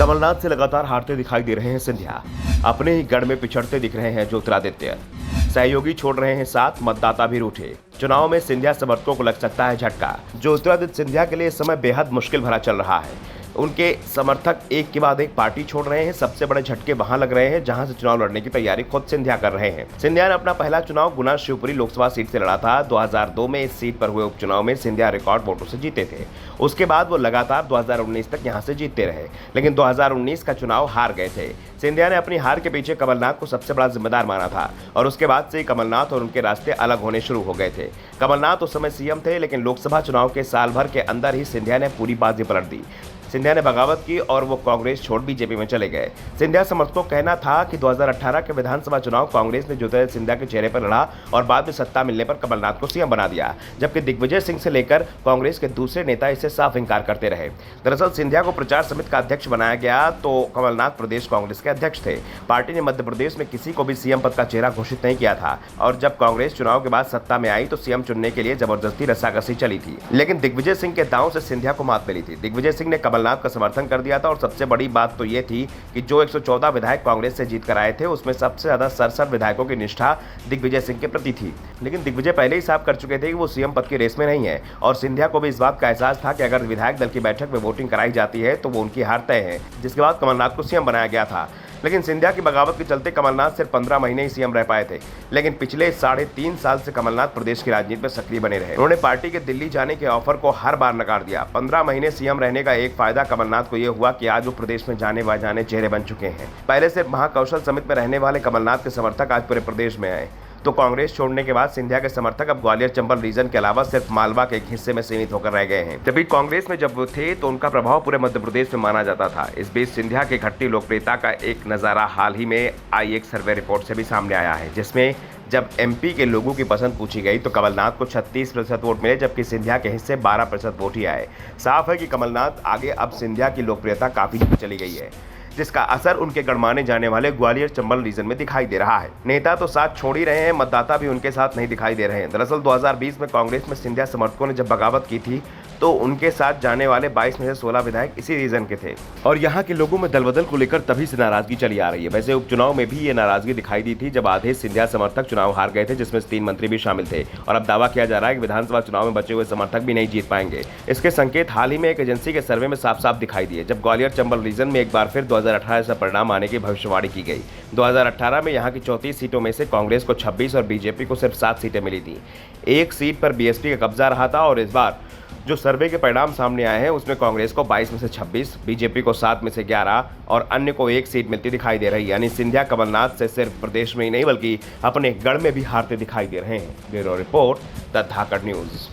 कमलनाथ से लगातार हारते दिखाई दे रहे हैं सिंधिया। अपने ही गढ़ में पिछड़ते दिख रहे हैं ज्योतिरादित्य। सहयोगी छोड़ रहे हैं साथ, मतदाता भी रूठे। चुनाव में सिंधिया समर्थकों को लग सकता है झटका। ज्योतिरादित्य सिंधिया के लिए इस समय बेहद मुश्किल भरा चल रहा है। उनके समर्थक एक के बाद एक पार्टी छोड़ रहे हैं। सबसे बड़े झटके वहां लग रहे हैं जहां से चुनाव लड़ने की तैयारी खुद सिंधिया कर रहे हैं। सिंधिया ने अपना पहला चुनाव गुना शिवपुरी लोकसभा सीट से लड़ा था। 2002 में इस सीट पर हुए उपचुनाव में सिंधिया रिकॉर्ड वोटों से जीते थे। उसके बाद वो लगातार 2019 तक यहां से जीतते रहे, लेकिन 2019 का चुनाव हार गए थे। सिंधिया ने अपनी हार के पीछे कमलनाथ को सबसे बड़ा जिम्मेदार माना था और उसके बाद से कमलनाथ और उनके रास्ते अलग होने शुरू हो गए थे। कमलनाथ उस समय सीएम थे, लेकिन लोकसभा चुनाव के साल भर के अंदर ही सिंधिया ने पूरी बाजी पलट दी। सिंधिया ने बगावत की और वो कांग्रेस छोड़ बीजेपी में चले गए। सिंधिया समर्थकों का कहना था कि 2018 के विधानसभा चुनाव कांग्रेस ने ज्योतिरादित्य सिंधिया के चेहरे पर लड़ा और बाद में सत्ता मिलने पर कमलनाथ को सीएम बना दिया, जबकि दिग्विजय सिंह से लेकर कांग्रेस के दूसरे नेता इससे साफ इंकार करते रहे। दरअसल सिंधिया को प्रचार समिति का अध्यक्ष बनाया गया तो कमलनाथ प्रदेश कांग्रेस के अध्यक्ष थे। पार्टी ने मध्य प्रदेश में किसी को भी सीएम पद का चेहरा घोषित नहीं किया था और जब कांग्रेस चुनाव के बाद सत्ता में आई तो सीएम चुनने के लिए जबरदस्ती रस्साकसी चली थी, लेकिन दिग्विजय सिंह के दांव से सिंधिया को मात मिली थी। दिग्विजय सिंह ने कमलनाथ का समर्थन दिया था और सबसे बड़ी बात तो यह थी कि जो 114 विधायक कांग्रेस से जीत कर आए थे उसमें सबसे ज्यादा 67 विधायकों की निष्ठा दिग्विजय सिंह के प्रति थी। लेकिन दिग्विजय पहले ही साफ कर चुके थे कि वो सीएम पद की रेस में नहीं है और सिंधिया को भी इस बात का एहसास था कि अगर विधायक दल की बैठक में वोटिंग कराई जाती है तो वो उनकी हार तय है, जिसके बाद कमलनाथ को सीएम बनाया गया था। लेकिन सिंधिया की बगावत के चलते कमलनाथ सिर्फ 15 महीने ही सीएम रह पाए थे, लेकिन पिछले 3.5 साल से कमलनाथ प्रदेश की राजनीति में सक्रिय बने रहे। उन्होंने पार्टी के दिल्ली जाने के ऑफर को हर बार नकार दिया। 15 महीने सीएम रहने का एक फायदा कमलनाथ को यह हुआ कि आज वो प्रदेश में जाने जाने चेहरे बन चुके हैं। पहले से महाकौशल समिति में रहने वाले कमलनाथ के समर्थक आज पूरे प्रदेश में आए तो कांग्रेस छोड़ने के बाद सिंधिया के समर्थक अब ग्वालियर चंबल रीजन के अलावा सिर्फ मालवा के एक हिस्से में सीमित होकर रह गए हैं। जबकि कांग्रेस में जब वो थे तो उनका प्रभाव पूरे मध्य प्रदेश में माना जाता था। इस बीच सिंधिया की घटती लोकप्रियता का एक नजारा हाल ही में आई एक सर्वे रिपोर्ट से भी सामने आया है, जिसमें जब एमपी के लोगों की पसंद पूछी गई तो कमलनाथ को 36% वोट मिले, जबकि सिंधिया के हिस्से 12% वोट ही आए। साफ है कि कमलनाथ आगे अब सिंधिया की लोकप्रियता काफी चली गई है, जिसका असर उनके गणमाने जाने वाले ग्वालियर चंबल रीजन में दिखाई दे रहा है। नेता तो साथ छोड़ ही रहे हैं, मतदाता भी उनके साथ नहीं दिखाई दे रहे हैं। दरअसल 2020 में कांग्रेस में सिंधिया समर्थकों ने जब बगावत की थी तो उनके साथ जाने वाले 22 में से 16 विधायक इसी रीजन के थे और यहाँ के लोगों में दलबदल को लेकर तभी से नाराजगी चली आ रही है। वैसे उपचुनाव में भी ये नाराजगी दिखाई दी थी जब आधे सिंधिया समर्थक चुनाव हार गए थे, जिसमें 3 मंत्री भी शामिल थे और अब दावा किया जा रहा है कि विधानसभा चुनाव में बचे हुए समर्थक भी नहीं जीत पाएंगे। इसके संकेत हाल ही में एक एजेंसी के सर्वे में साफ साफ दिखाई दिए, जब ग्वालियर चंबल रीजन में एक बार फिर 2018 से परिणाम आने की भविष्यवाणी की गई। 2018 में यहाँ की 34 सीटों में से कांग्रेस को 26 और बीजेपी को सिर्फ 7 सीटें मिली थी। एक सीट पर बीएसपी का कब्जा रहा था और इस बार जो सर्वे के परिणाम सामने आए हैं उसमें कांग्रेस को 22 में से 26, बीजेपी को 7 में से 11 और अन्य को 1 सीट मिलती दिखाई दे रही है। यानी सिंधिया कमलनाथ से सिर्फ प्रदेश में ही नहीं बल्कि अपने गढ़ में भी हारते दिखाई दे रहे हैं। Bureau report, the Dhakad news.